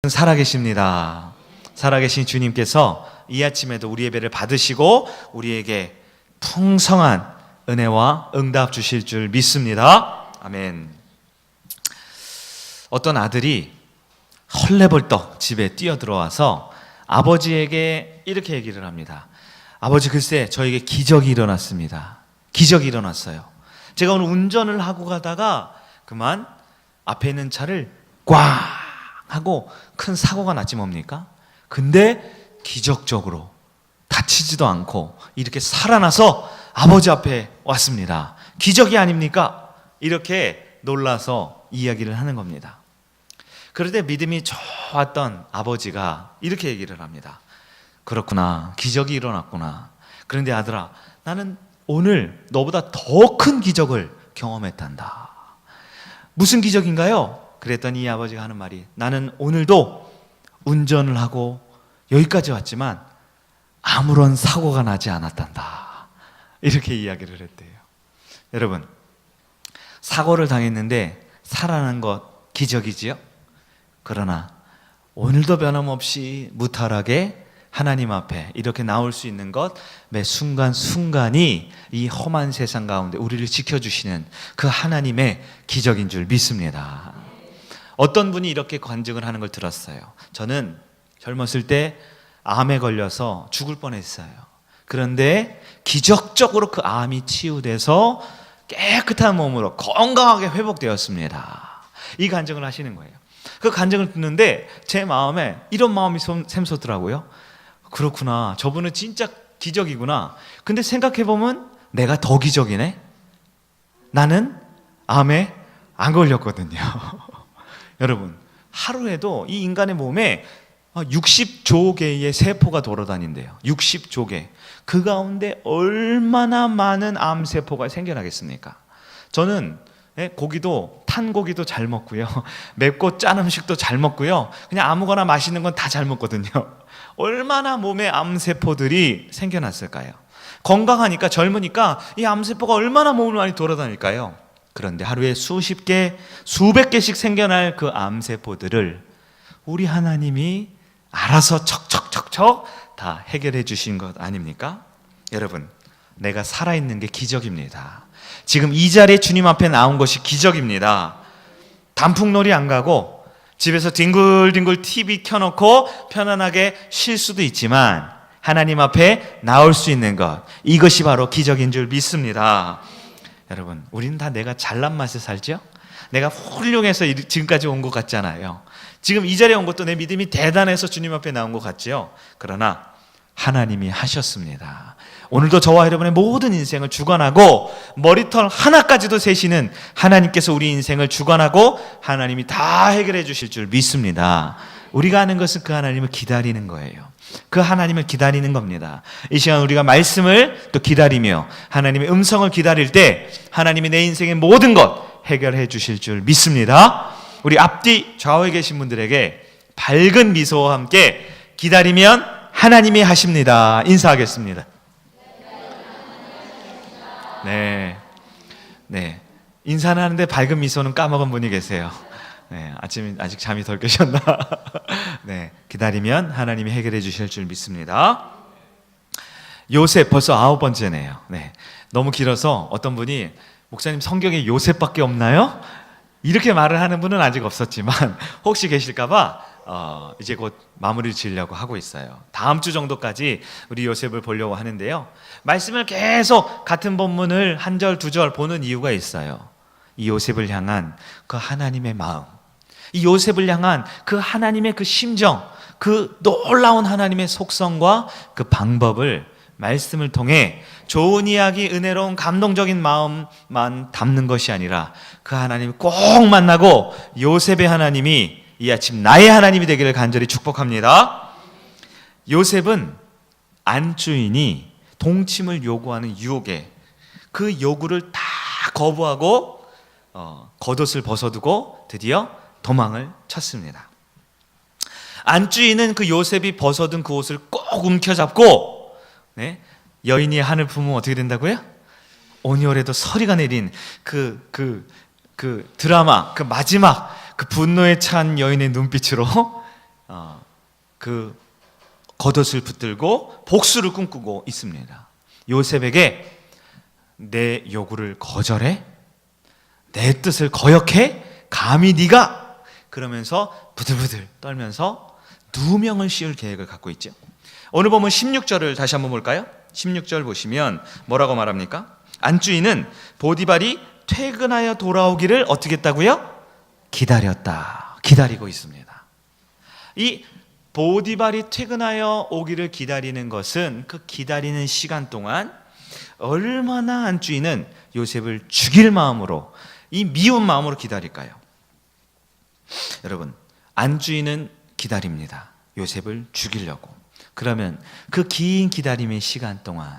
살아계십니다. 살아계신 주님께서 이 아침에도 우리 예배를 받으시고 우리에게 풍성한 은혜와 응답 주실 줄 믿습니다. 아멘. 어떤 아들이 헐레벌떡 집에 뛰어들어와서 아버지에게 이렇게 얘기를 합니다. 아버지, 글쎄 저에게 기적이 일어났습니다. 기적이 일어났어요. 제가 오늘 운전을 하고 가다가 그만 앞에 있는 차를 꽝 하고 큰 사고가 났지 뭡니까? 근데 기적적으로 다치지도 않고 이렇게 살아나서 아버지 앞에 왔습니다. 기적이 아닙니까? 이렇게 놀라서 이야기를 하는 겁니다. 그럴 때 믿음이 좋았던 아버지가 이렇게 얘기를 합니다. 그렇구나, 기적이 일어났구나. 그런데 아들아, 나는 오늘 너보다 더 큰 기적을 경험했단다. 무슨 기적인가요? 그랬더니 이 아버지가 하는 말이, 나는 오늘도 운전을 하고 여기까지 왔지만 아무런 사고가 나지 않았단다. 이렇게 이야기를 했대요. 여러분, 사고를 당했는데 살아난 것 기적이지요? 그러나 오늘도 변함없이 무탈하게 하나님 앞에 이렇게 나올 수 있는 것, 매 순간순간이 이 험한 세상 가운데 우리를 지켜주시는 그 하나님의 기적인 줄 믿습니다. 어떤 분이 이렇게 간증을 하는 걸 들었어요. 저는 젊었을 때 암에 걸려서 죽을 뻔했어요. 그런데 기적적으로 그 암이 치유돼서 깨끗한 몸으로 건강하게 회복되었습니다. 이 간증을 하시는 거예요. 그 간증을 듣는데 제 마음에 이런 마음이 샘솟더라고요. 그렇구나, 저분은 진짜 기적이구나. 근데 생각해보면 내가 더 기적이네. 나는 암에 안 걸렸거든요. 여러분, 하루에도 이 인간의 몸에 60조 개의 세포가 돌아다닌대요. 60조 개. 그 가운데 얼마나 많은 암세포가 생겨나겠습니까? 저는 고기도, 탄 고기도 잘 먹고요, 맵고 짠 음식도 잘 먹고요, 그냥 아무거나 맛있는 건 다 잘 먹거든요. 얼마나 몸에 암세포들이 생겨났을까요? 건강하니까, 젊으니까 이 암세포가 얼마나 몸을 많이 돌아다닐까요? 그런데 하루에 수십 개, 수백 개씩 생겨날 그 암세포들을 우리 하나님이 알아서 척척척척 다 해결해 주신 것 아닙니까? 여러분, 내가 살아있는 게 기적입니다. 지금 이 자리에 주님 앞에 나온 것이 기적입니다. 단풍놀이 안 가고 집에서 뒹굴뒹굴 TV 켜놓고 편안하게 쉴 수도 있지만 하나님 앞에 나올 수 있는 것, 이것이 바로 기적인 줄 믿습니다. 여러분, 우리는 다 내가 잘난 맛에 살죠? 내가 훌륭해서 지금까지 온 것 같잖아요. 지금 이 자리에 온 것도 내 믿음이 대단해서 주님 앞에 나온 것 같지요? 그러나 하나님이 하셨습니다. 오늘도 저와 여러분의 모든 인생을 주관하고 머리털 하나까지도 세시는 하나님께서 우리 인생을 주관하고 하나님이 다 해결해 주실 줄 믿습니다. 우리가 하는 것은 그 하나님을 기다리는 거예요. 그 하나님을 기다리는 겁니다. 이 시간 우리가 말씀을 또 기다리며 하나님의 음성을 기다릴 때 하나님이 내 인생의 모든 것 해결해 주실 줄 믿습니다. 우리 앞뒤 좌우에 계신 분들에게 밝은 미소와 함께 기다리면 하나님이 하십니다. 인사하겠습니다. 네. 인사는 하는데 밝은 미소는 까먹은 분이 계세요. 네, 아침 아직 잠이 덜 깨셨나? 네, 기다리면 하나님이 해결해 주실 줄 믿습니다. 요셉 벌써 9번째네요. 네, 너무 길어서 어떤 분이 목사님 성경에 요셉밖에 없나요? 이렇게 말을 하는 분은 아직 없었지만 혹시 계실까봐 이제 곧 마무리를 지으려고 하고 있어요. 다음 주 정도까지 우리 요셉을 보려고 하는데요, 말씀을 계속 같은 본문을 한 절 두 절 보는 이유가 있어요. 이 요셉을 향한 그 하나님의 마음, 이 요셉을 향한 그 하나님의 그 심정, 그 놀라운 하나님의 속성과 그 방법을 말씀을 통해 좋은 이야기, 은혜로운 감동적인 마음만 담는 것이 아니라 그 하나님을 꼭 만나고 요셉의 하나님이 이 아침 나의 하나님이 되기를 간절히 축복합니다. 요셉은 안주인이 동침을 요구하는 유혹에 그 요구를 다 거부하고 겉옷을 벗어두고 드디어 도망을 쳤습니다. 안주인은 그 요셉이 벗어둔 그 옷을 꼭 움켜잡고, 여인이 한을 품으면 어떻게 된다고요? 온열에도 서리가 내린 그 드라마, 그 마지막 그 분노에 찬 여인의 눈빛으로 그 겉옷을 붙들고 복수를 꿈꾸고 있습니다. 요셉에게 내 요구를 거절해? 내 뜻을 거역해? 감히 네가? 그러면서 부들부들 떨면서 누명을 씌울 계획을 갖고 있죠. 오늘 보면 16절을 다시 한번 볼까요? 16절 보시면 뭐라고 말합니까? 안주인은 보디발이 퇴근하여 돌아오기를 어떻게 했다고요? 기다렸다. 기다리고 있습니다. 이 보디발이 퇴근하여 오기를 기다리는 것은 그 기다리는 시간 동안 얼마나 안주인은 요셉을 죽일 마음으로, 이 미운 마음으로 기다릴까요? 여러분, 안주인은 기다립니다. 요셉을 죽이려고. 그러면 그 긴 기다림의 시간 동안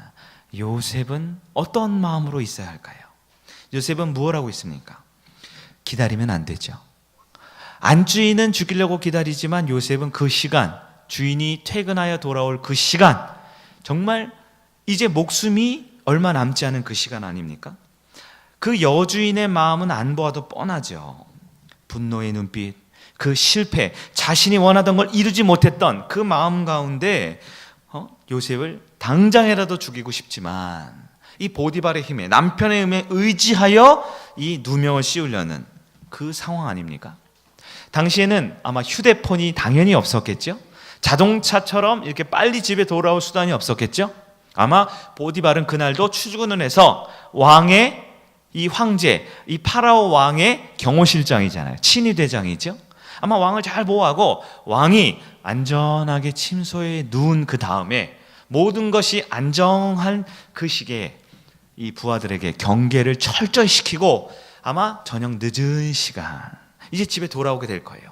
요셉은 어떤 마음으로 있어야 할까요? 요셉은 무엇 하고 있습니까? 기다리면 안 되죠. 안주인은 죽이려고 기다리지만 요셉은 그 시간, 주인이 퇴근하여 돌아올 그 시간, 정말 이제 목숨이 얼마 남지 않은 그 시간 아닙니까? 그 여주인의 마음은 안 보아도 뻔하죠. 분노의 눈빛, 그 실패, 자신이 원하던 걸 이루지 못했던 그 마음 가운데 요셉을 당장이라도 죽이고 싶지만 이 보디발의 힘에, 남편의 힘에 의지하여 이 누명을 씌우려는 그 상황 아닙니까? 당시에는 아마 휴대폰이 당연히 없었겠죠? 자동차처럼 이렇게 빨리 집에 돌아올 수단이 없었겠죠? 아마 보디발은 그날도 출근을 해서 왕의 이 황제, 이 파라오 왕의 경호실장이잖아요. 친위대장이죠. 아마 왕을 잘 보호하고 왕이 안전하게 침소에 누운 그 다음에 모든 것이 안정한 그 시기에 이 부하들에게 경계를 철저히 시키고 아마 저녁 늦은 시간 이제 집에 돌아오게 될 거예요.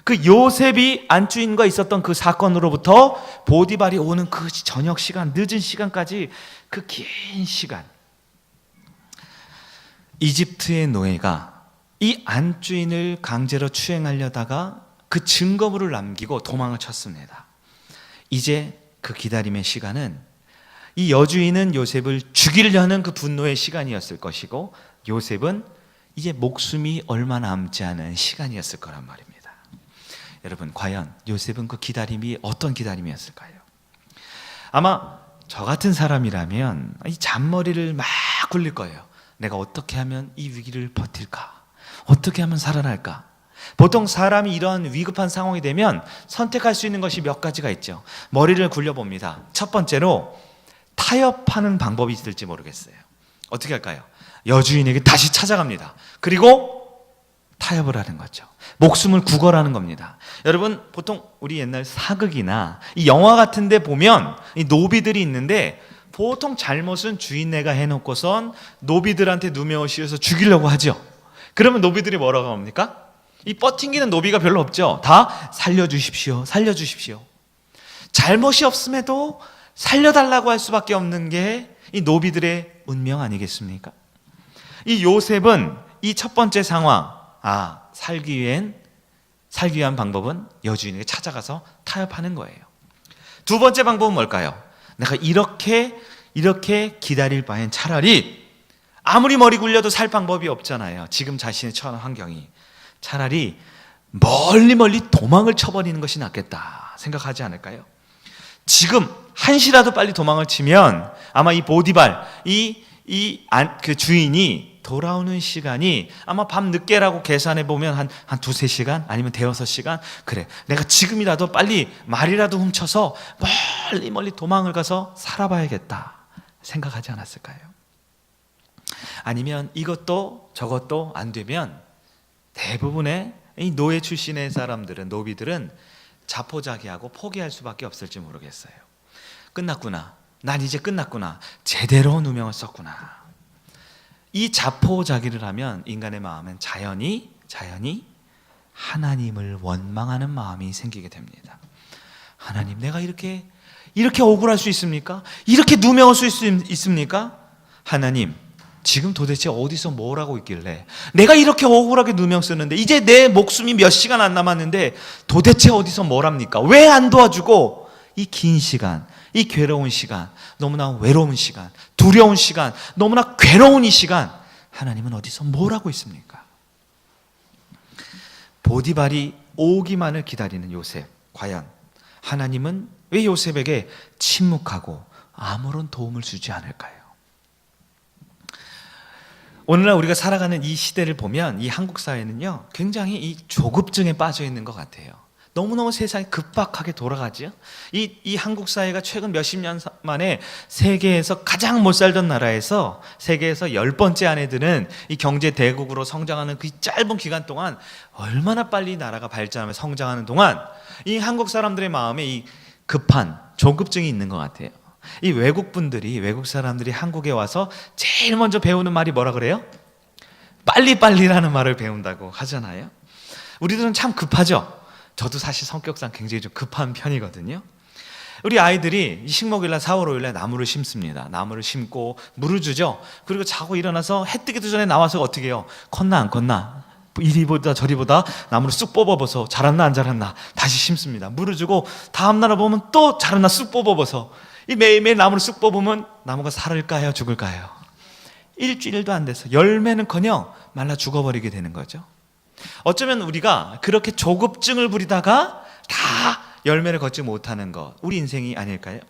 그 요셉이 안주인과 있었던 그 사건으로부터 보디발이 오는 그 저녁 시간, 늦은 시간까지 그 긴 시간, 이집트의 노예가 이 안주인을 강제로 추행하려다가 그 증거물을 남기고 도망을 쳤습니다. 이제 그 기다림의 시간은 이 여주인은 요셉을 죽이려는 그 분노의 시간이었을 것이고 요셉은 이제 목숨이 얼마 남지 않은 시간이었을 거란 말입니다. 여러분, 과연 요셉은 그 기다림이 어떤 기다림이었을까요? 아마 저 같은 사람이라면 이 잔머리를 막 굴릴 거예요. 내가 어떻게 하면 이 위기를 버틸까? 어떻게 하면 살아날까? 보통 사람이 이런 위급한 상황이 되면 선택할 수 있는 것이 몇 가지가 있죠. 머리를 굴려봅니다. 첫 번째로 타협하는 방법이 있을지 모르겠어요. 어떻게 할까요? 여주인에게 다시 찾아갑니다. 그리고 타협을 하는 거죠. 목숨을 구걸하는 겁니다. 여러분, 보통 우리 옛날 사극이나 이 영화 같은 데 보면 이 노비들이 있는데 보통 잘못은 주인네가 해놓고선 노비들한테 누명을 씌워서 죽이려고 하죠. 그러면 노비들이 뭐라고 합니까? 이 뻗팅기는 노비가 별로 없죠. 다 살려주십시오, 살려주십시오. 잘못이 없음에도 살려달라고 할 수밖에 없는 게 이 노비들의 운명 아니겠습니까? 이 요셉은 이 첫 번째 상황, 살기 위한 방법은 여주인에게 찾아가서 타협하는 거예요. 두 번째 방법은 뭘까요? 내가 이렇게 기다릴 바엔 차라리 아무리 머리 굴려도 살 방법이 없잖아요. 지금 자신의 처한 환경이. 차라리 멀리 도망을 쳐버리는 것이 낫겠다 생각하지 않을까요? 지금 한시라도 빨리 도망을 치면 아마 이 보디발, 그 주인이 돌아오는 시간이 아마 밤 늦게라고 계산해 보면 한 두세 시간 아니면 대여섯 시간. 그래, 내가 지금이라도 빨리 말이라도 훔쳐서 멀리 도망을 가서 살아봐야겠다 생각하지 않았을까요? 아니면 이것도 저것도 안 되면 대부분의 이 노예 출신의 사람들은, 노비들은 자포자기하고 포기할 수밖에 없을지 모르겠어요. 끝났구나. 난 이제 끝났구나. 제대로 누명을 썼구나. 이 자포자기를 하면 인간의 마음은 자연히 하나님을 원망하는 마음이 생기게 됩니다. 하나님, 내가 이렇게 억울할 수 있습니까? 이렇게 누명을 쓸 수 있습니까? 하나님, 지금 도대체 어디서 뭘 하고 있길래 내가 이렇게 억울하게 누명 쓰는데 이제 내 목숨이 몇 시간 안 남았는데 도대체 어디서 뭘 합니까? 왜 안 도와주고 이 긴 시간, 이 괴로운 시간, 너무나 외로운 시간, 두려운 시간, 너무나 괴로운 이 시간 하나님은 어디서 뭘 하고 있습니까? 보디발이 오기만을 기다리는 요셉. 과연 하나님은 왜 요셉에게 침묵하고 아무런 도움을 주지 않을까요? 오늘날 우리가 살아가는 이 시대를 보면 이 한국 사회는요, 굉장히 이 조급증에 빠져 있는 것 같아요. 너무너무 세상이 급박하게 돌아가지요. 이 한국 사회가 최근 몇십 년 만에 세계에서 가장 못 살던 나라에서 세계에서 10번째 안에 드는 이 경제 대국으로 성장하는 그 짧은 기간 동안 얼마나 빨리 나라가 발전하며 성장하는 동안 이 한국 사람들의 마음에 이 급한 조급증이 있는 것 같아요. 이 외국 사람들이 한국에 와서 제일 먼저 배우는 말이 뭐라 그래요? 빨리빨리라는 말을 배운다고 하잖아요. 우리들은 참 급하죠. 저도 사실 성격상 굉장히 좀 급한 편이거든요. 우리 아이들이 식목일날 4월 5일날 나무를 심습니다. 나무를 심고 물을 주죠. 그리고 자고 일어나서 해 뜨기도 전에 나와서 어떻게 해요? 컸나 안 컸나? 이리보다 저리보다 나무를 쑥 뽑아봐서 자랐나 안 자랐나 다시 심습니다. 물을 주고 다음날 보면 또 자랐나 쑥 뽑아봐서 이 매일매일 나무를 쑥 뽑으면 나무가 살을까요? 죽을까요? 일주일도 안 돼서 열매는커녕 말라 죽어버리게 되는 거죠. 어쩌면 우리가 그렇게 조급증을 부리다가 다 열매를 걷지 못하는 것, 우리 인생이 아닐까요?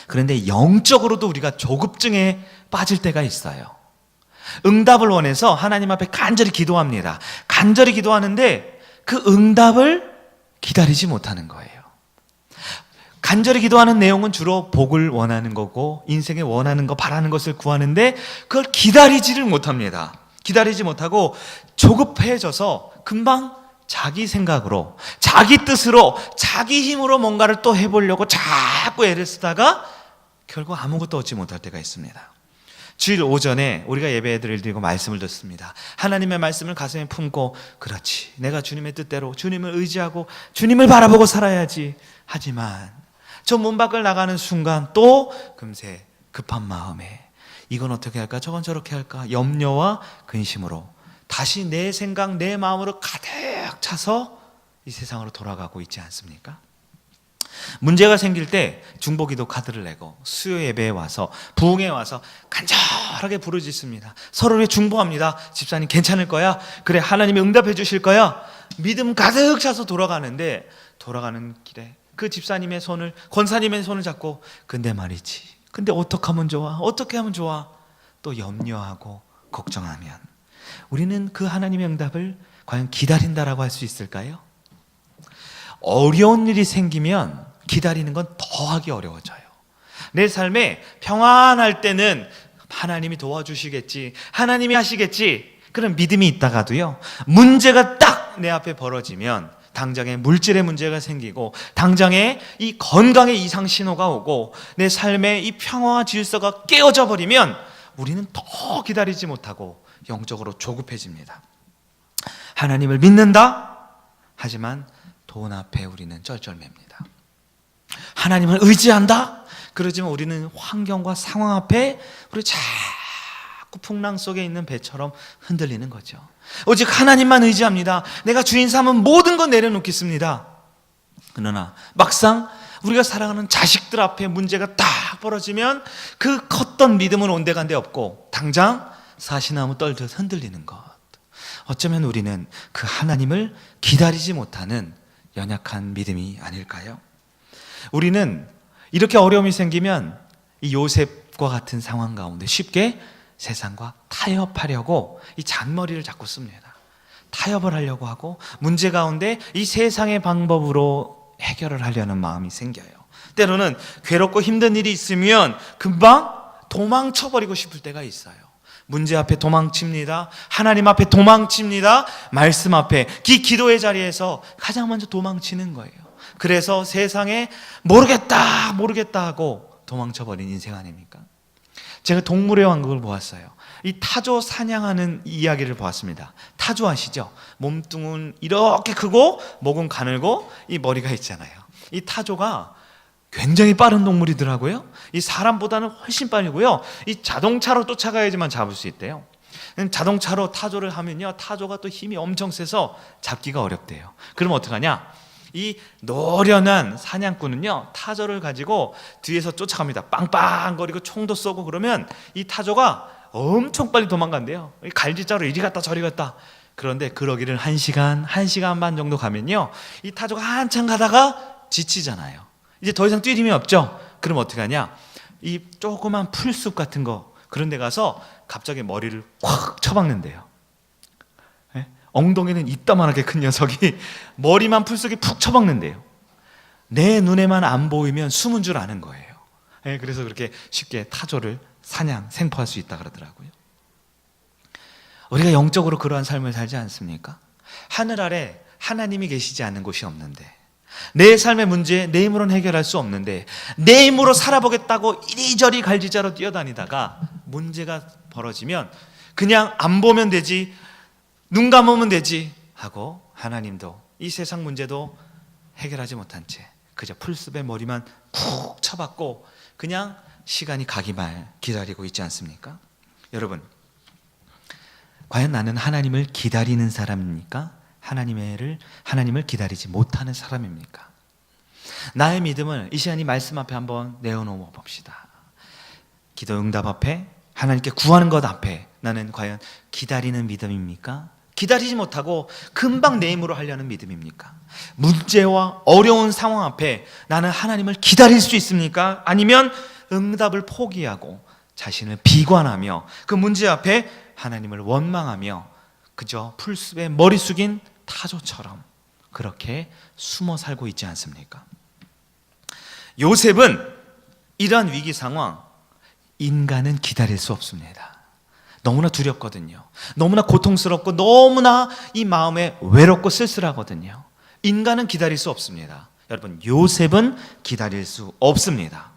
그런데 영적으로도 우리가 조급증에 빠질 때가 있어요. 응답을 원해서 하나님 앞에 간절히 기도합니다. 간절히 기도하는데 그 응답을 기다리지 못하는 거예요. 간절히 기도하는 내용은 주로 복을 원하는 거고 인생에 원하는 거, 바라는 것을 구하는데 그걸 기다리지를 못합니다. 기다리지 못하고 조급해져서 금방 자기 생각으로, 자기 뜻으로, 자기 힘으로 뭔가를 또 해보려고 자꾸 애를 쓰다가 결국 아무것도 얻지 못할 때가 있습니다. 주일 오전에 우리가 예배를 드리고 말씀을 듣습니다. 하나님의 말씀을 가슴에 품고 그렇지, 내가 주님의 뜻대로 주님을 의지하고 주님을 바라보고 살아야지. 하지만 저 문 밖을 나가는 순간 또 금세 급한 마음에 이건 어떻게 할까, 저건 저렇게 할까, 염려와 근심으로 다시 내 생각, 내 마음으로 가득 차서 이 세상으로 돌아가고 있지 않습니까? 문제가 생길 때 중보기도 카드를 내고 수요 예배에 와서, 부흥에 와서 간절하게 부르짖습니다. 서로를 중보합니다. 집사님 괜찮을 거야? 그래, 하나님이 응답해 주실 거야? 믿음 가득 차서 돌아가는데, 돌아가는 길에 그 집사님의 손을, 권사님의 손을 잡고 근데 말이지, 근데 어떻게 하면 좋아? 어떻게 하면 좋아? 또 염려하고 걱정하면 우리는 그 하나님의 응답을 과연 기다린다라고 할 수 있을까요? 어려운 일이 생기면 기다리는 건 더하기 어려워져요. 내 삶에 평안할 때는 하나님이 도와주시겠지, 하나님이 하시겠지, 그런 믿음이 있다가도요, 문제가 딱 내 앞에 벌어지면 당장에 물질의 문제가 생기고 당장에 이 건강의 이상 신호가 오고 내 삶의 이 평화와 질서가 깨어져 버리면 우리는 더 기다리지 못하고 영적으로 조급해집니다. 하나님을 믿는다? 하지만 돈 앞에 우리는 쩔쩔맵니다. 하나님을 의지한다? 그러지만 우리는 환경과 상황 앞에 우리 자꾸 풍랑 속에 있는 배처럼 흔들리는 거죠. 오직 하나님만 의지합니다. 내가 주인 삼은 모든 건 내려놓겠습니다. 그러나 막상 우리가 사랑하는 자식들 앞에 문제가 딱 벌어지면 그 컸던 믿음은 온데간데 없고 당장 사시나무 떨듯 흔들리는 것. 어쩌면 우리는 그 하나님을 기다리지 못하는 연약한 믿음이 아닐까요? 우리는 이렇게 어려움이 생기면 이 요셉과 같은 상황 가운데 쉽게 세상과 타협하려고 이 잔머리를 자꾸 씁니다. 타협을 하려고 하고 문제 가운데 이 세상의 방법으로 해결을 하려는 마음이 생겨요. 때로는 괴롭고 힘든 일이 있으면 금방 도망쳐버리고 싶을 때가 있어요. 문제 앞에 도망칩니다. 하나님 앞에 도망칩니다. 말씀 앞에, 기도의 자리에서 가장 먼저 도망치는 거예요. 그래서 세상에 모르겠다 하고 도망쳐버린 인생 아닙니까? 제가 동물의 왕국을 보았어요. 이 타조 사냥하는 이야기를 보았습니다. 타조 아시죠? 몸뚱은 이렇게 크고 목은 가늘고 이 머리가 있잖아요. 이 타조가 굉장히 빠른 동물이더라고요. 이 사람보다는 훨씬 빠르고요. 이 자동차로 쫓아가야지만 잡을 수 있대요. 자동차로 타조를 하면요, 타조가 또 힘이 엄청 세서 잡기가 어렵대요. 그럼 어떡하냐? 이 노련한 사냥꾼은요, 타조를 가지고 뒤에서 쫓아갑니다. 빵빵거리고 총도 쏘고 그러면 이 타조가 엄청 빨리 도망간대요. 갈지자로 이리 갔다 저리 갔다. 그런데 그러기를 1시간, 1시간 반 정도 가면요, 이 타조가 한참 가다가 지치잖아요. 이제 더 이상 뛸 힘이 없죠. 그럼 어떻게 하냐, 이 조그만 풀숲 같은 거, 그런 데 가서 갑자기 머리를 콱 쳐박는데요. 예? 엉덩이는 이따만하게 큰 녀석이 머리만 풀속에 푹 쳐박는데요. 내 눈에만 안 보이면 숨은 줄 아는 거예요. 예, 그래서 그렇게 쉽게 타조를 생포할 수 있다 그러더라고요. 우리가 영적으로 그러한 삶을 살지 않습니까? 하늘 아래 하나님이 계시지 않는 곳이 없는데, 내 삶의 문제 내 힘으로는 해결할 수 없는데, 내 힘으로 살아보겠다고 이리저리 갈지자로 뛰어다니다가 문제가 벌어지면 그냥 안 보면 되지, 눈 감으면 되지 하고, 하나님도 이 세상 문제도 해결하지 못한 채 그저 풀숲에 머리만 쿡 쳐박고 그냥 시간이 가기만 기다리고 있지 않습니까? 여러분, 과연 나는 하나님을 기다리는 사람입니까? 하나님을 기다리지 못하는 사람입니까? 나의 믿음을 이 시간 이 말씀 앞에 한번 내어놓아 봅시다. 기도 응답 앞에, 하나님께 구하는 것 앞에 나는 과연 기다리는 믿음입니까? 기다리지 못하고 금방 내 힘으로 하려는 믿음입니까? 문제와 어려운 상황 앞에 나는 하나님을 기다릴 수 있습니까? 아니면 응답을 포기하고 자신을 비관하며 그 문제 앞에 하나님을 원망하며 그저 풀숲에 머리 숙인 타조처럼 그렇게 숨어 살고 있지 않습니까? 요셉은 이러한 위기 상황, 인간은 기다릴 수 없습니다. 너무나 두렵거든요. 너무나 고통스럽고 너무나 이 마음에 외롭고 쓸쓸하거든요. 인간은 기다릴 수 없습니다. 여러분, 요셉은 기다릴 수 없습니다.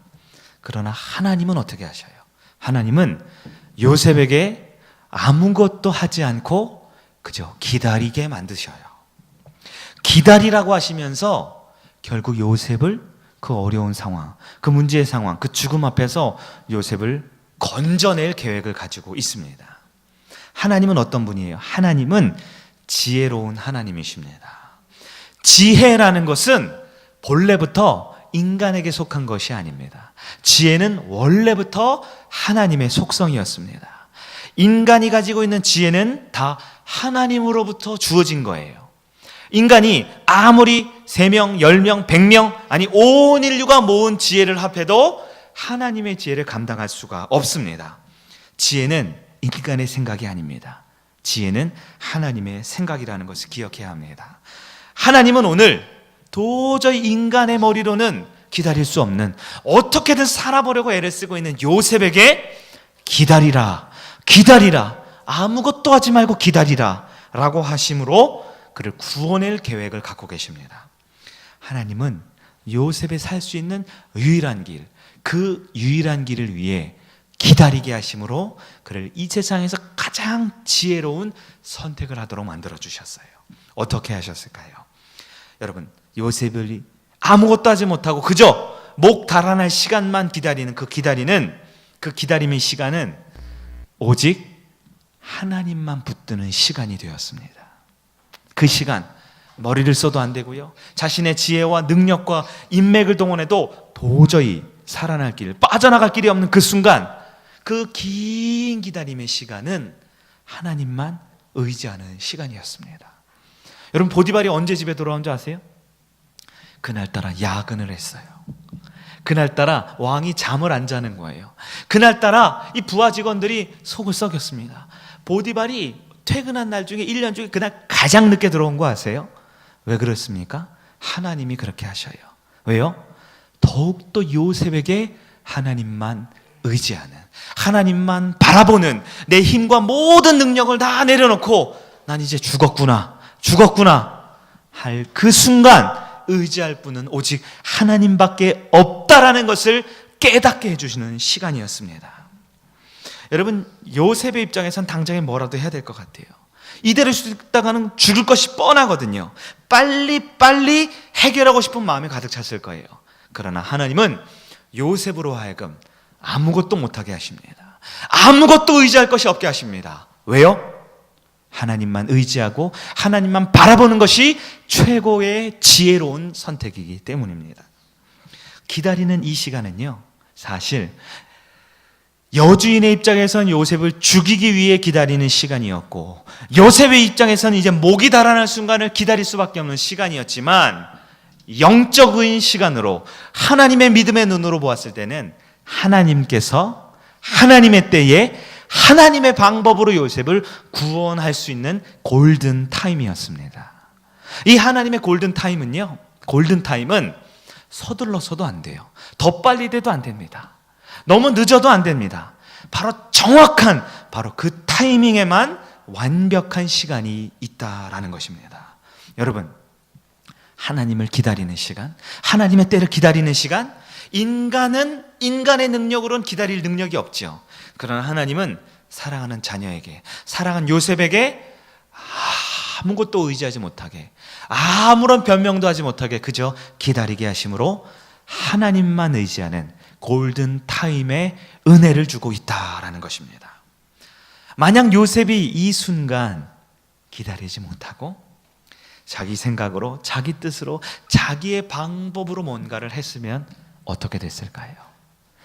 그러나 하나님은 어떻게 하셔요? 하나님은 요셉에게 아무것도 하지 않고 그저 기다리게 만드셔요. 기다리라고 하시면서 결국 요셉을 그 어려운 상황, 그 문제의 상황, 그 죽음 앞에서 요셉을 건져낼 계획을 가지고 있습니다. 하나님은 어떤 분이에요? 하나님은 지혜로운 하나님이십니다. 지혜라는 것은 본래부터 인간에게 속한 것이 아닙니다. 지혜는 원래부터 하나님의 속성이었습니다. 인간이 가지고 있는 지혜는 다 하나님으로부터 주어진 거예요. 인간이 아무리 3명, 10명, 100명, 아니 온 인류가 모은 지혜를 합해도 하나님의 지혜를 감당할 수가 없습니다. 지혜는 인간의 생각이 아닙니다. 지혜는 하나님의 생각이라는 것을 기억해야 합니다. 하나님은 오늘 도저히 인간의 머리로는 기다릴 수 없는, 어떻게든 살아보려고 애를 쓰고 있는 요셉에게 기다리라, 기다리라, 아무것도 하지 말고 기다리라 라고 하심으로 그를 구원할 계획을 갖고 계십니다. 하나님은 요셉이 살 수 있는 유일한 길, 그 유일한 길을 위해 기다리게 하심으로 그를 이 세상에서 가장 지혜로운 선택을 하도록 만들어 주셨어요. 어떻게 하셨을까요? 여러분, 요셉이 아무것도 하지 못하고 그저 목 달아날 시간만 기다리는 그 기다림의 시간은 오직 하나님만 붙드는 시간이 되었습니다. 그 시간, 머리를 써도 안 되고요, 자신의 지혜와 능력과 인맥을 동원해도 도저히 살아날 길, 빠져나갈 길이 없는 그 순간, 그 긴 기다림의 시간은 하나님만 의지하는 시간이었습니다. 여러분, 보디발이 언제 집에 돌아온 줄 아세요? 그날따라 야근을 했어요. 그날따라 왕이 잠을 안 자는 거예요. 그날따라 이 부하 직원들이 속을 썩였습니다. 보디발이 퇴근한 날 중에 1년 중에 그날 가장 늦게 들어온 거 아세요? 왜 그렇습니까? 하나님이 그렇게 하셔요. 왜요? 더욱더 요셉에게 하나님만 의지하는, 하나님만 바라보는, 내 힘과 모든 능력을 다 내려놓고 난 이제 죽었구나 할 그 순간 의지할 분은 오직 하나님밖에 없다라는 것을 깨닫게 해주시는 시간이었습니다. 여러분, 요셉의 입장에선 당장에 뭐라도 해야 될 것 같아요. 이대로 있다가는 죽을 것이 뻔하거든요. 빨리 해결하고 싶은 마음이 가득 찼을 거예요. 그러나 하나님은 요셉으로 하여금 아무것도 못하게 하십니다. 아무것도 의지할 것이 없게 하십니다. 왜요? 하나님만 의지하고 하나님만 바라보는 것이 최고의 지혜로운 선택이기 때문입니다. 기다리는 이 시간은요, 사실 여주인의 입장에선 요셉을 죽이기 위해 기다리는 시간이었고, 요셉의 입장에서는 이제 목이 달아날 순간을 기다릴 수밖에 없는 시간이었지만, 영적인 시간으로 하나님의 믿음의 눈으로 보았을 때는 하나님께서 하나님의 때에 하나님의 방법으로 요셉을 구원할 수 있는 골든 타임이었습니다. 이 하나님의 골든 타임은요, 골든 타임은 서둘러서도 안 돼요. 더 빨리 돼도 안 됩니다. 너무 늦어도 안 됩니다. 바로 정확한, 바로 그 타이밍에만 완벽한 시간이 있다라는 것입니다. 여러분, 하나님을 기다리는 시간, 하나님의 때를 기다리는 시간, 인간은 인간의 능력으로는 기다릴 능력이 없죠. 그러나 하나님은 사랑하는 자녀에게, 사랑하는 요셉에게 아무것도 의지하지 못하게, 아무런 변명도 하지 못하게 그저 기다리게 하심으로 하나님만 의지하는 골든 타임의 은혜를 주고 있다라는 것입니다. 만약 요셉이 이 순간 기다리지 못하고 자기 생각으로, 자기 뜻으로, 자기의 방법으로 뭔가를 했으면 어떻게 됐을까요?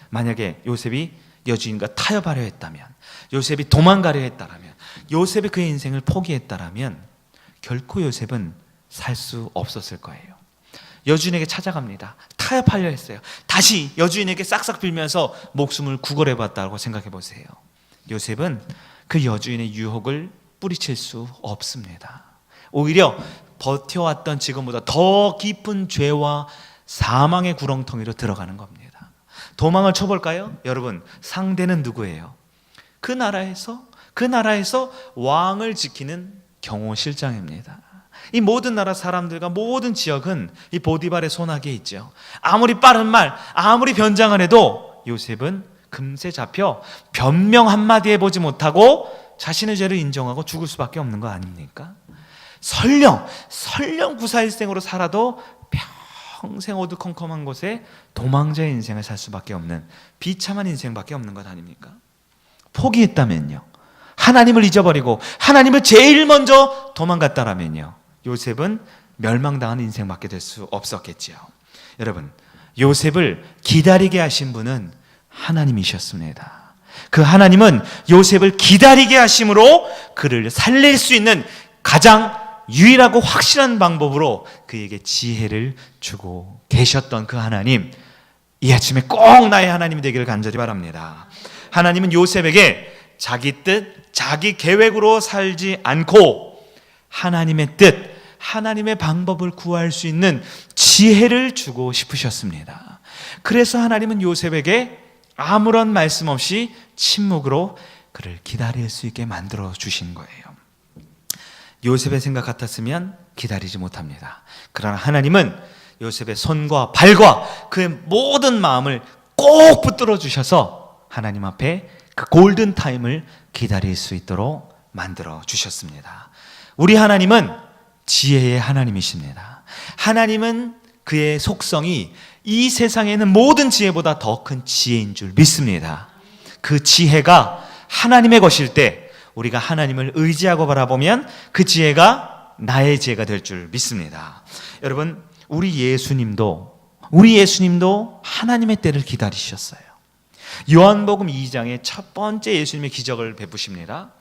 만약에 요셉이 여주인과 타협하려 했다면, 요셉이 도망가려 했다면, 요셉이 그의 인생을 포기했다면 결코 요셉은 살 수 없었을 거예요. 여주인에게 찾아갑니다. 타협하려 했어요. 다시 여주인에게 싹싹 빌면서 목숨을 구걸해 봤다고 생각해 보세요. 요셉은 그 여주인의 유혹을 뿌리칠 수 없습니다. 오히려 버텨왔던 지금보다 더 깊은 죄와 사망의 구렁텅이로 들어가는 겁니다. 도망을 쳐볼까요? 여러분, 상대는 누구예요? 그 나라에서 왕을 지키는 경호실장입니다. 이 모든 나라 사람들과 모든 지역은 이 보디발의 손아귀에 있죠. 아무리 빠른 말, 아무리 변장을 해도 요셉은 금세 잡혀 변명 한마디 해보지 못하고 자신의 죄를 인정하고 죽을 수밖에 없는 거 아닙니까? 설령 구사일생으로 살아도 평생 어두컴컴한 곳에 도망자의 인생을 살 수밖에 없는 비참한 인생밖에 없는 것 아닙니까? 포기했다면요, 하나님을 잊어버리고 하나님을 제일 먼저 도망갔다라면요, 요셉은 멸망당한 인생밖에 될 수 없었겠지요. 여러분, 요셉을 기다리게 하신 분은 하나님이셨습니다. 그 하나님은 요셉을 기다리게 하심으로 그를 살릴 수 있는 가장 유일하고 확실한 방법으로 그에게 지혜를 주고 계셨던 그 하나님, 이 아침에 꼭 나의 하나님이 되기를 간절히 바랍니다. 하나님은 요셉에게 자기 뜻, 자기 계획으로 살지 않고 하나님의 뜻, 하나님의 방법을 구할 수 있는 지혜를 주고 싶으셨습니다. 그래서 하나님은 요셉에게 아무런 말씀 없이 침묵으로 그를 기다릴 수 있게 만들어 주신 거예요. 요셉의 생각 같았으면 기다리지 못합니다. 그러나 하나님은 요셉의 손과 발과 그의 모든 마음을 꼭 붙들어 주셔서 하나님 앞에 그 골든 타임을 기다릴 수 있도록 만들어 주셨습니다. 우리 하나님은 지혜의 하나님이십니다. 하나님은 그의 속성이 이 세상에는 모든 지혜보다 더 큰 지혜인 줄 믿습니다. 그 지혜가 하나님의 것일 때 우리가 하나님을 의지하고 바라보면 그 지혜가 나의 지혜가 될 줄 믿습니다. 여러분, 우리 예수님도 하나님의 때를 기다리셨어요. 요한복음 2장의 첫 번째 예수님의 기적을 베푸십니다.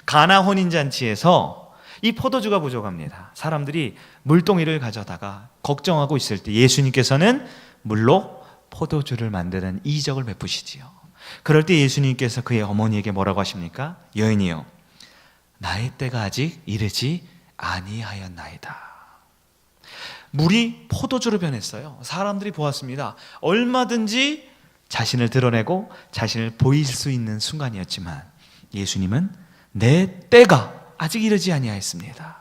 가나 혼인잔치에서 이 포도주가 부족합니다. 사람들이 물동이를 가져다가 걱정하고 있을 때 예수님께서는 물로 포도주를 만드는 이적을 베푸시지요. 그럴 때 예수님께서 그의 어머니에게 뭐라고 하십니까? 여인이여, 나의 때가 아직 이르지 아니하였나이다. 물이 포도주로 변했어요. 사람들이 보았습니다. 얼마든지 자신을 드러내고 자신을 보일 수 있는 순간이었지만 예수님은 내 때가 아직 이르지 아니하였습니다.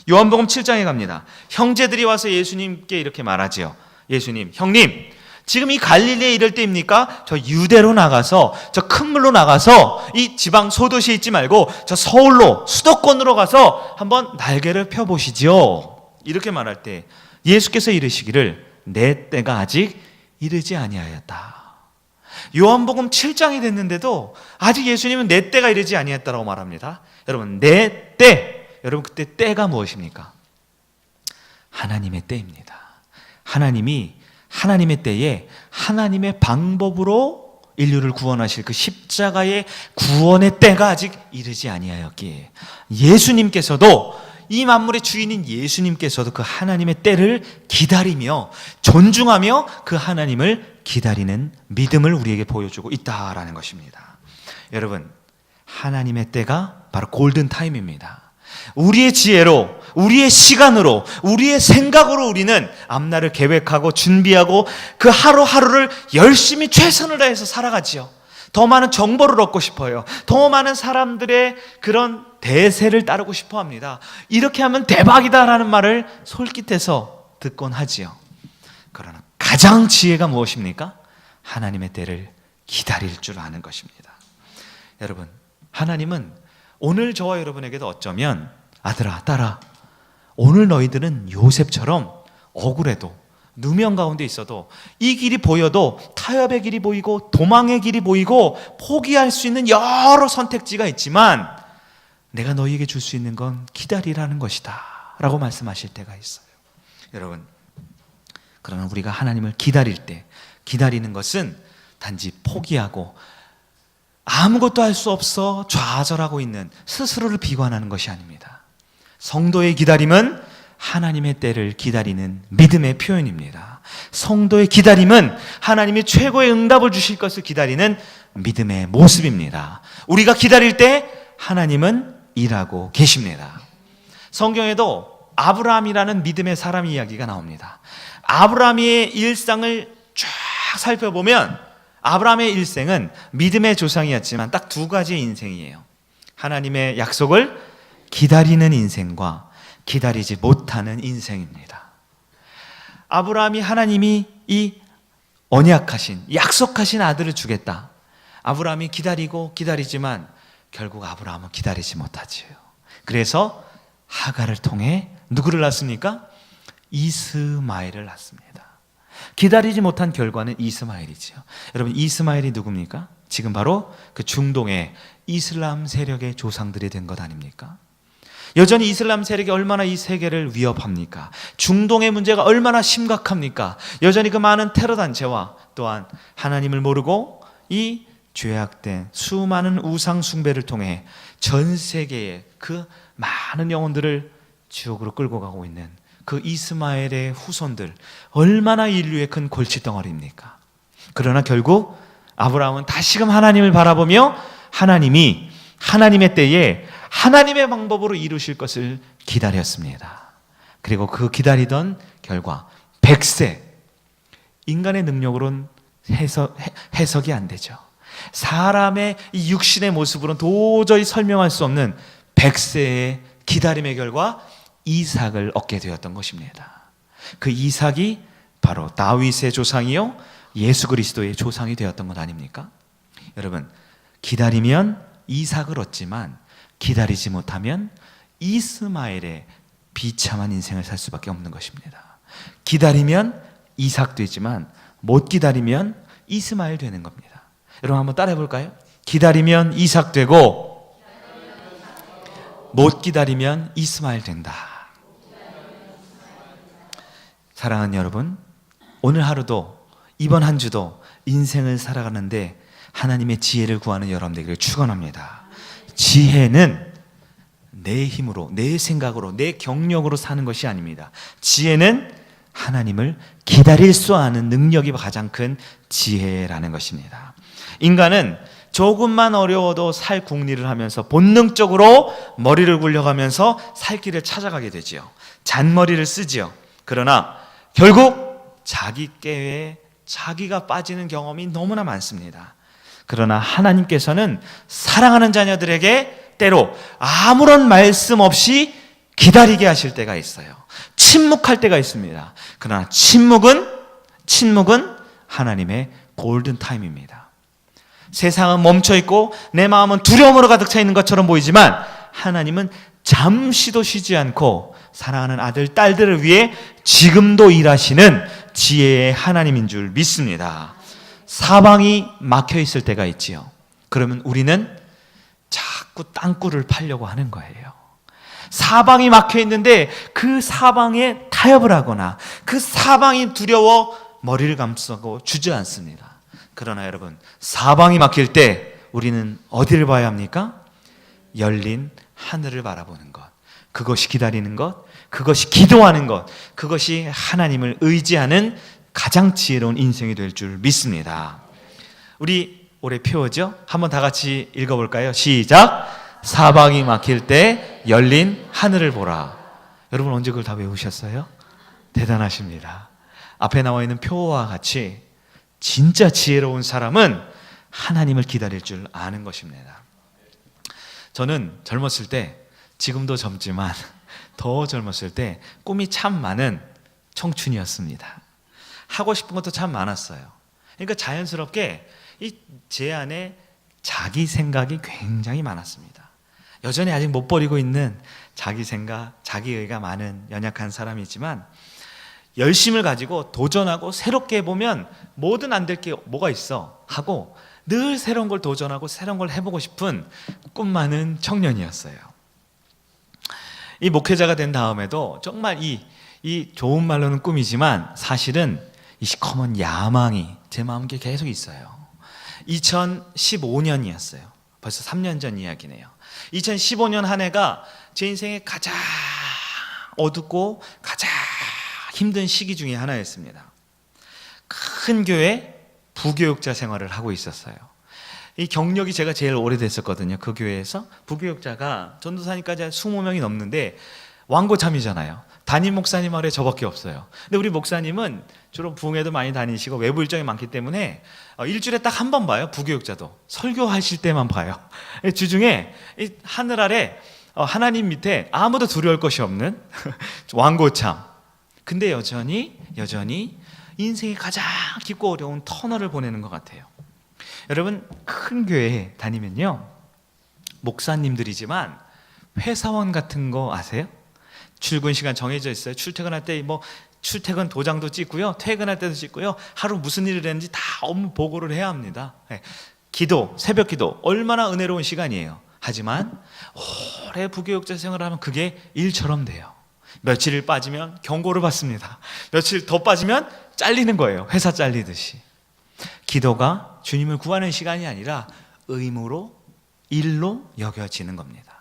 요한복음 7장에 갑니다. 형제들이 와서 예수님께 이렇게 말하지요. 예수님, 형님, 지금 이 갈릴리에 이럴 때입니까? 저 유대로 나가서, 저 큰 물로 나가서 이 지방 소도시에 있지 말고 저 서울로, 수도권으로 가서 한번 날개를 펴보시지요. 이렇게 말할 때 예수께서 이르시기를 내 때가 아직 이르지 아니하였다. 요한복음 7장이 됐는데도 아직 예수님은 내 때가 이르지 아니했다라고 말합니다. 여러분, 내 때, 여러분 그때 때가 무엇입니까? 하나님의 때입니다. 하나님이 하나님의 때에 하나님의 방법으로 인류를 구원하실 그 십자가의 구원의 때가 아직 이르지 아니하였기에 예수님께서도, 이 만물의 주인인 예수님께서도 그 하나님의 때를 기다리며 존중하며 그 하나님을 기다리는 믿음을 우리에게 보여주고 있다라는 것입니다. 여러분, 하나님의 때가 바로 골든타임입니다. 우리의 지혜로, 우리의 시간으로, 우리의 생각으로 우리는 앞날을 계획하고 준비하고 그 하루하루를 열심히 최선을 다해서 살아가지요. 더 많은 정보를 얻고 싶어요. 더 많은 사람들의 그런 대세를 따르고 싶어 합니다. 이렇게 하면 대박이다라는 말을 솔깃해서 듣곤 하지요. 그러나 가장 지혜가 무엇입니까? 하나님의 때를 기다릴 줄 아는 것입니다. 여러분, 하나님은 오늘 저와 여러분에게도 어쩌면 아들아, 딸아, 오늘 너희들은 요셉처럼 억울해도 누명 가운데 있어도 이 길이 보여도 타협의 길이 보이고 도망의 길이 보이고 포기할 수 있는 여러 선택지가 있지만 내가 너희에게 줄 수 있는 건 기다리라는 것이다 라고 말씀하실 때가 있어요. 여러분, 그러나 우리가 하나님을 기다릴 때, 기다리는 것은 단지 포기하고 아무것도 할 수 없어 좌절하고 있는 스스로를 비관하는 것이 아닙니다. 성도의 기다림은 하나님의 때를 기다리는 믿음의 표현입니다. 성도의 기다림은 하나님이 최고의 응답을 주실 것을 기다리는 믿음의 모습입니다. 우리가 기다릴 때 하나님은 일하고 계십니다. 성경에도 아브라함이라는 믿음의 사람 이야기가 나옵니다. 아브라함의 일상을 쫙 살펴보면 아브라함의 일생은 믿음의 조상이었지만 딱 두 가지의 인생이에요. 하나님의 약속을 기다리는 인생과 기다리지 못하는 인생입니다. 아브라함이 하나님이 이 언약하신, 약속하신 아들을 주겠다. 아브라함이 기다리고 기다리지만 결국 아브라함은 기다리지 못하지요. 그래서 하갈을 통해 누구를 낳습니까? 이스마엘을 낳습니다. 기다리지 못한 결과는 이스마엘이지요. 여러분, 이스마엘이 누굽니까? 지금 바로 그 중동의 이슬람 세력의 조상들이 된 것 아닙니까? 여전히 이슬람 세력이 얼마나 이 세계를 위협합니까? 중동의 문제가 얼마나 심각합니까? 여전히 그 많은 테러 단체와 또한 하나님을 모르고 이 죄악된 수많은 우상 숭배를 통해 전 세계의 그 많은 영혼들을 지옥으로 끌고 가고 있는 그 이스마엘의 후손들, 얼마나 인류의 큰 골칫덩어리입니까? 그러나 결국 아브라함은 다시금 하나님을 바라보며 하나님이 하나님의 때에 하나님의 방법으로 이루실 것을 기다렸습니다. 그리고 그 기다리던 결과 100세, 인간의 능력으로는 해석이 안 되죠. 사람의 이 육신의 모습으로는 도저히 설명할 수 없는 100세의 기다림의 결과 이삭을 얻게 되었던 것입니다. 그 이삭이 바로 다윗의 조상이요 예수 그리스도의 조상이 되었던 것 아닙니까? 여러분, 기다리면 이삭을 얻지만 기다리지 못하면 이스마엘의 비참한 인생을 살 수밖에 없는 것입니다. 기다리면 이삭 되지만 못 기다리면 이스마엘 되는 겁니다. 여러분, 한번 따라해 볼까요? 기다리면 이삭 되고 못 기다리면 이스마엘 된다. 사랑하는 여러분, 오늘 하루도 이번 한 주도 인생을 살아가는데 하나님의 지혜를 구하는 여러분들에게 축원합니다. 지혜는 내 힘으로, 내 생각으로, 내 경력으로 사는 것이 아닙니다. 지혜는 하나님을 기다릴 수 아는 능력이 가장 큰 지혜라는 것입니다. 인간은 조금만 어려워도 살 궁리를 하면서 본능적으로 머리를 굴려가면서 살 길을 찾아가게 되지요. 잔머리를 쓰지요. 그러나 결국 자기 꾀에 자기가 빠지는 경험이 너무나 많습니다. 그러나 하나님께서는 사랑하는 자녀들에게 때로 아무런 말씀 없이 기다리게 하실 때가 있어요. 침묵할 때가 있습니다. 그러나 침묵은 하나님의 골든타임입니다. 세상은 멈춰있고 내 마음은 두려움으로 가득 차 있는 것처럼 보이지만 하나님은 잠시도 쉬지 않고 사랑하는 아들, 딸들을 위해 지금도 일하시는 지혜의 하나님인 줄 믿습니다. 사방이 막혀 있을 때가 있지요. 그러면 우리는 자꾸 땅굴을 파려고 하는 거예요. 사방이 막혀 있는데 그 사방에 타협을 하거나 그 사방이 두려워 머리를 감싸고 주저앉습니다. 그러나 여러분, 사방이 막힐 때 우리는 어디를 봐야 합니까? 열린 하늘을 바라보는 것, 그것이 기다리는 것, 그것이 기도하는 것, 그것이 하나님을 의지하는 가장 지혜로운 인생이 될 줄 믿습니다. 우리 올해 표어죠? 한번 다 같이 읽어볼까요? 시작! 사방이 막힐 때 열린 하늘을 보라. 여러분 언제 그걸 다 외우셨어요? 대단하십니다. 앞에 나와 있는 표어와 같이 진짜 지혜로운 사람은 하나님을 기다릴 줄 아는 것입니다. 저는 젊었을 때, 지금도 젊지만 더 젊었을 때 꿈이 참 많은 청춘이었습니다. 하고 싶은 것도 참 많았어요. 그러니까 자연스럽게 제 안에 자기 생각이 굉장히 많았습니다. 여전히 아직 못 버리고 있는 자기 생각, 자기의가 많은 연약한 사람이지만 열심을 가지고 도전하고 새롭게 해보면 뭐든 안 될 게 뭐가 있어 하고 늘 새로운 걸 도전하고 새로운 걸 해보고 싶은 꿈 많은 청년이었어요. 이 목회자가 된 다음에도 정말 이 좋은 말로는 꿈이지만 사실은 이 시커먼 야망이 제 마음속에 계속 있어요. 2015년이었어요. 벌써 3년 전 이야기네요. 2015년 한 해가 제 인생의 가장 어둡고 가장 힘든 시기 중에 하나였습니다. 큰 교회 부교육자 생활을 하고 있었어요. 이 경력이 제가 제일 오래됐었거든요. 그 교회에서 부교육자가 전도사님까지 한 20명이 넘는데 왕고참이잖아요. 담임 목사님 아래 저밖에 없어요. 근데 우리 목사님은 주로 부흥회도 많이 다니시고 외부 일정이 많기 때문에 일주일에 딱 한 번 봐요. 부교육자도 설교하실 때만 봐요. 주중에 이 하늘 아래 하나님 밑에 아무도 두려울 것이 없는 왕고참. 근데 여전히 인생이 가장 깊고 어려운 터널을 보내는 것 같아요. 여러분, 큰 교회에 다니면요, 목사님들이지만 회사원 같은 거 아세요? 출근 시간 정해져 있어요. 출퇴근할 때 출퇴근 도장도 찍고요, 퇴근할 때도 찍고요, 하루 무슨 일을 했는지 다 업무 보고를 해야 합니다. 기도, 새벽 기도 얼마나 은혜로운 시간이에요. 하지만 오래 부교육자 생활하면 그게 일처럼 돼요. 며칠 빠지면 경고를 받습니다. 며칠 더 빠지면 잘리는 거예요. 회사 잘리듯이. 기도가 주님을 구하는 시간이 아니라 의무로, 일로 여겨지는 겁니다.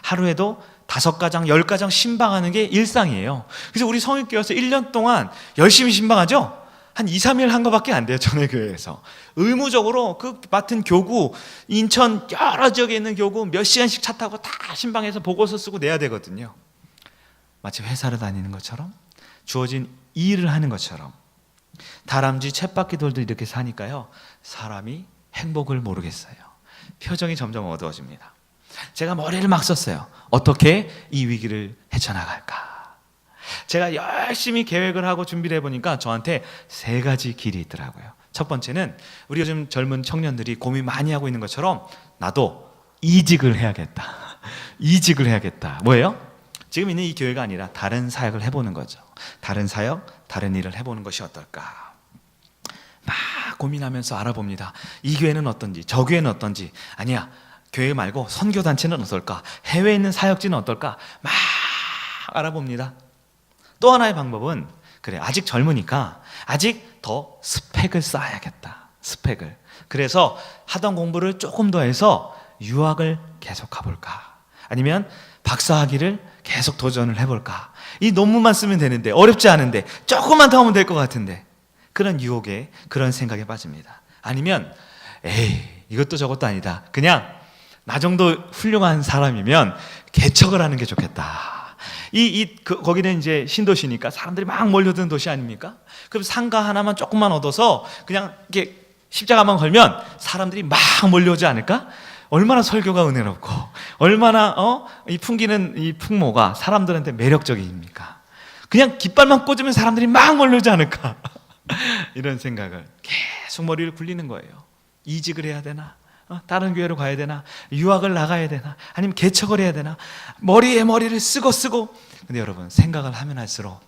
하루에도 5가정, 10가정 신방하는 게 일상이에요. 그래서 우리 성인교회 와서 1년 동안 열심히 신방하죠? 한 2, 3일 한 거밖에 안 돼요. 전에 교회에서. 의무적으로 그 맡은 교구, 인천 여러 지역에 있는 교구 몇 시간씩 차 타고 다 신방해서 보고서 쓰고 내야 되거든요. 마치 회사를 다니는 것처럼, 주어진 일을 하는 것처럼. 다람쥐 쳇바퀴돌도 이렇게 사니까요, 사람이 행복을 모르겠어요. 표정이 점점 어두워집니다. 제가 머리를 막 썼어요. 어떻게 이 위기를 헤쳐나갈까. 제가 열심히 계획을 하고 준비를 해보니까 저한테 3가지 길이 있더라고요. 첫 번째는 우리 요즘 젊은 청년들이 고민 많이 하고 있는 것처럼 나도 이직을 해야겠다. 이직을 해야겠다. 뭐예요? 지금 있는 이 교회가 아니라 다른 사역을 해보는 거죠. 다른 사역, 다른 일을 해보는 것이 어떨까. 막 고민하면서 알아봅니다. 이 교회는 어떤지, 저 교회는 어떤지. 아니야, 교회 말고 선교단체는 어떨까, 해외에 있는 사역지는 어떨까, 막 알아봅니다. 또 하나의 방법은, 그래, 아직 젊으니까 아직 더 스펙을 쌓아야겠다. 스펙을. 그래서 하던 공부를 조금 더 해서 유학을 계속 가볼까, 아니면 박사학위를 계속 도전을 해볼까. 이 논문만 쓰면 되는데, 어렵지 않은데, 조금만 더 하면 될 것 같은데, 그런 유혹에, 그런 생각에 빠집니다. 아니면 에이, 이것도 저것도 아니다, 그냥 나 정도 훌륭한 사람이면 개척을 하는 게 좋겠다. 거기는 이제 신도시니까 사람들이 막 몰려드는 도시 아닙니까? 그럼 상가 하나만 조금만 얻어서 그냥 이렇게 십자가만 걸면 사람들이 막 몰려오지 않을까? 얼마나 설교가 은혜롭고, 얼마나 이 풍기는 이 풍모가 사람들한테 매력적입니까? 그냥 깃발만 꽂으면 사람들이 막 몰려오지 않을까? 이런 생각을 계속 머리를 굴리는 거예요. 이직을 해야 되나? 다른 교회로 가야 되나? 유학을 나가야 되나? 아니면 개척을 해야 되나? 머리에 머리를 쓰고. 근데 여러분, 생각을 하면 할수록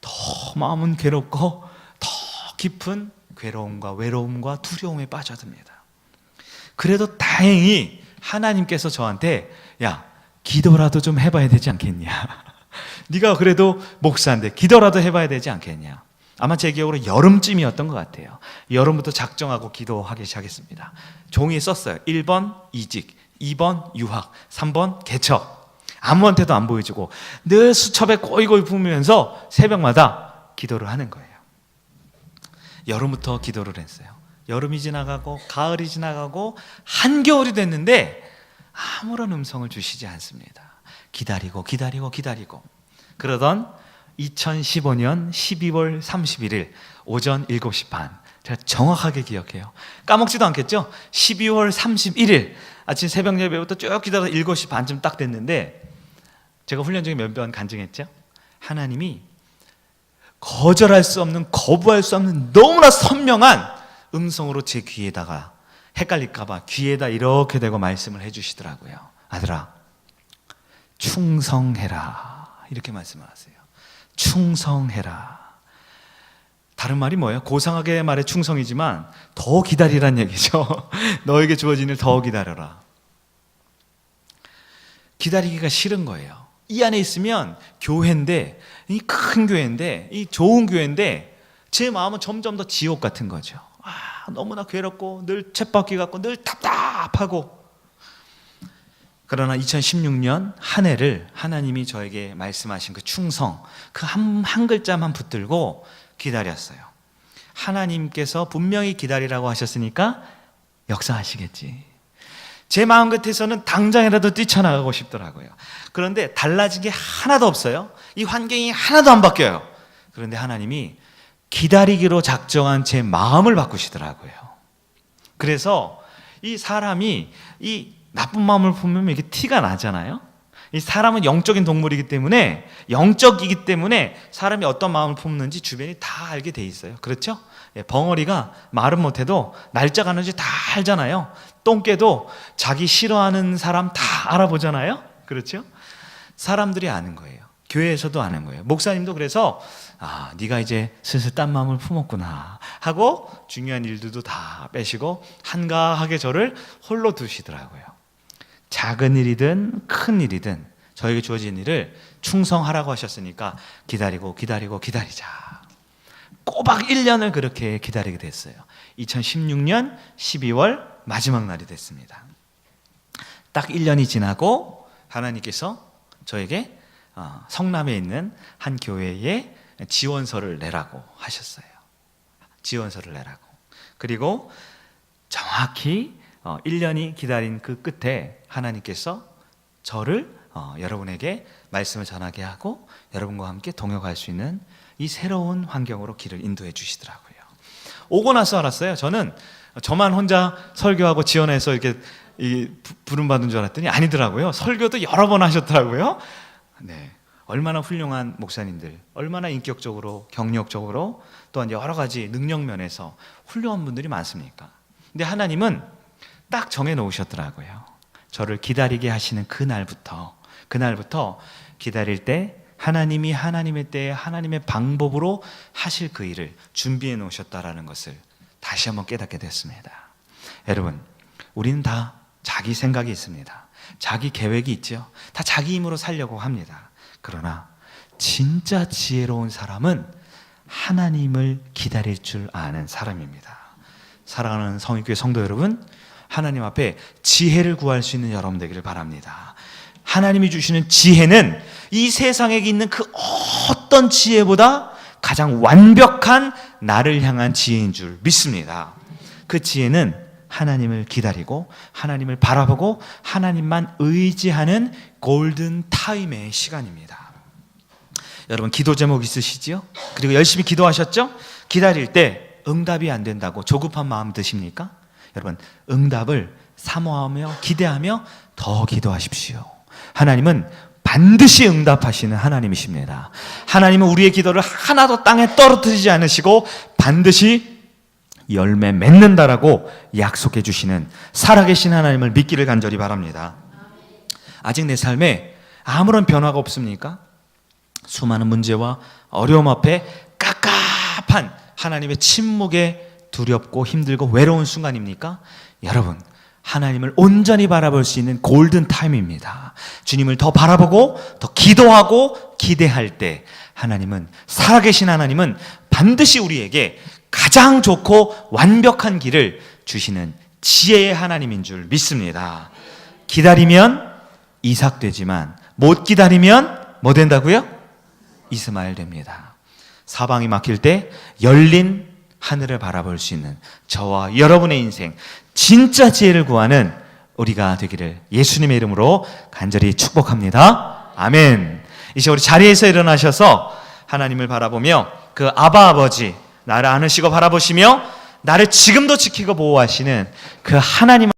더 마음은 괴롭고 더 깊은 괴로움과 외로움과 두려움에 빠져듭니다. 그래도 다행히 하나님께서 저한테, 야, 기도라도 좀 해봐야 되지 않겠냐. 네가 그래도 목사인데 기도라도 해봐야 되지 않겠냐. 아마 제 기억으로 여름쯤이었던 것 같아요. 여름부터 작정하고 기도하기 시작했습니다. 종이에 썼어요. 1번 이직, 2번 유학, 3번 개척. 아무한테도 안 보여주고 늘 수첩에 꼬이꼬이 부으면서 새벽마다 기도를 하는 거예요. 여름부터 기도를 했어요. 여름이 지나가고 가을이 지나가고 한겨울이 됐는데 아무런 음성을 주시지 않습니다. 기다리고 그러던 2015년 12월 31일 오전 7시 반, 제가 정확하게 기억해요. 까먹지도 않겠죠? 12월 31일 아침 새벽 예배부터 쭉 기다려서 7시 반쯤 딱 됐는데 제가 훈련 중에 몇 번 간증했죠? 하나님이 거절할 수 없는, 거부할 수 없는 너무나 선명한 음성으로 제 귀에다가, 헷갈릴까봐 귀에다 이렇게 대고 말씀을 해주시더라고요. 아들아, 충성해라. 이렇게 말씀을 하세요. 충성해라. 다른 말이 뭐예요? 고상하게 말해 충성이지만 더 기다리란 얘기죠. 너에게 주어진 일 더 기다려라. 기다리기가 싫은 거예요. 이 안에 있으면 교회인데, 이 큰 교회인데, 이 좋은 교회인데 제 마음은 점점 더 지옥 같은 거죠. 너무나 괴롭고 늘 쳇바퀴 같고 늘 답답하고. 그러나 2016년 한 해를 하나님이 저에게 말씀하신 그 충성, 그 한 글자만 붙들고 기다렸어요. 하나님께서 분명히 기다리라고 하셨으니까 역사하시겠지. 제 마음 끝에서는 당장이라도 뛰쳐나가고 싶더라고요. 그런데 달라진 게 하나도 없어요. 이 환경이 하나도 안 바뀌어요. 그런데 하나님이 기다리기로 작정한 제 마음을 바꾸시더라고요. 그래서 이 사람이 이 나쁜 마음을 품으면 이게 티가 나잖아요. 이 사람은 영적인 동물이기 때문에, 영적이기 때문에 사람이 어떤 마음을 품는지 주변이 다 알게 돼 있어요. 그렇죠? 벙어리가 말은 못해도 날짜 가는지 다 알잖아요. 똥개도 자기 싫어하는 사람 다 알아보잖아요. 그렇죠? 사람들이 아는 거예요. 교회에서도 아는 거예요. 목사님도 그래서 네가 이제 슬슬 딴 마음을 품었구나 하고 중요한 일들도 다 빼시고 한가하게 저를 홀로 두시더라고요. 작은 일이든 큰 일이든 저에게 주어진 일을 충성하라고 하셨으니까 기다리자. 꼬박 1년을 그렇게 기다리게 됐어요. 2016년 12월 마지막 날이 됐습니다. 딱 1년이 지나고 하나님께서 저에게 성남에 있는 한 교회에 지원서를 내라고 하셨어요. 지원서를 내라고. 그리고 정확히 1년이 기다린 그 끝에 하나님께서 저를 여러분에게 말씀을 전하게 하고 여러분과 함께 동역할 수 있는 이 새로운 환경으로 길을 인도해 주시더라고요. 오고 나서 알았어요. 저만 혼자 설교하고 지원해서 이렇게 부름받은 줄 알았더니 아니더라고요. 설교도 여러 번 하셨더라고요. 네, 얼마나 훌륭한 목사님들, 얼마나 인격적으로, 경력적으로, 또한 여러 가지 능력 면에서 훌륭한 분들이 많습니까? 근데 하나님은 딱 정해 놓으셨더라고요. 저를 기다리게 하시는 그날부터 기다릴 때 하나님이 하나님의 때에 하나님의 방법으로 하실 그 일을 준비해 놓으셨다라는 것을 다시 한번 깨닫게 됐습니다. 여러분, 우리는 다 자기 생각이 있습니다. 자기 계획이 있죠. 다 자기 힘으로 살려고 합니다. 그러나 진짜 지혜로운 사람은 하나님을 기다릴 줄 아는 사람입니다. 사랑하는 성인교회 성도 여러분, 하나님 앞에 지혜를 구할 수 있는 여러분 되기를 바랍니다. 하나님이 주시는 지혜는 이 세상에 있는 그 어떤 지혜보다 가장 완벽한 나를 향한 지혜인 줄 믿습니다. 그 지혜는 하나님을 기다리고 하나님을 바라보고 하나님만 의지하는 골든 타임의 시간입니다. 여러분, 기도 제목 있으시지요? 그리고 열심히 기도하셨죠? 기다릴 때 응답이 안 된다고 조급한 마음 드십니까? 여러분, 응답을 사모하며 기대하며 더 기도하십시오. 하나님은 반드시 응답하시는 하나님이십니다. 하나님은 우리의 기도를 하나도 땅에 떨어뜨리지 않으시고 반드시 열매 맺는다라고 약속해 주시는 살아계신 하나님을 믿기를 간절히 바랍니다. 아직 내 삶에 아무런 변화가 없습니까? 수많은 문제와 어려움 앞에 깝깝한 하나님의 침묵에 두렵고 힘들고 외로운 순간입니까? 여러분, 하나님을 온전히 바라볼 수 있는 골든 타임입니다. 주님을 더 바라보고 더 기도하고 기대할 때 하나님은, 살아계신 하나님은 반드시 우리에게 가장 좋고 완벽한 길을 주시는 지혜의 하나님인 줄 믿습니다. 기다리면 이삭 되지만 못 기다리면 뭐 된다고요? 이스마엘 됩니다. 사방이 막힐 때 열린 하늘을 바라볼 수 있는 저와 여러분의 인생, 진짜 지혜를 구하는 우리가 되기를 예수님의 이름으로 간절히 축복합니다. 아멘. 이제 우리 자리에서 일어나셔서 하나님을 바라보며 그 아바 아버지, 나를 안으시고 바라보시며 나를 지금도 지키고 보호하시는 그 하나님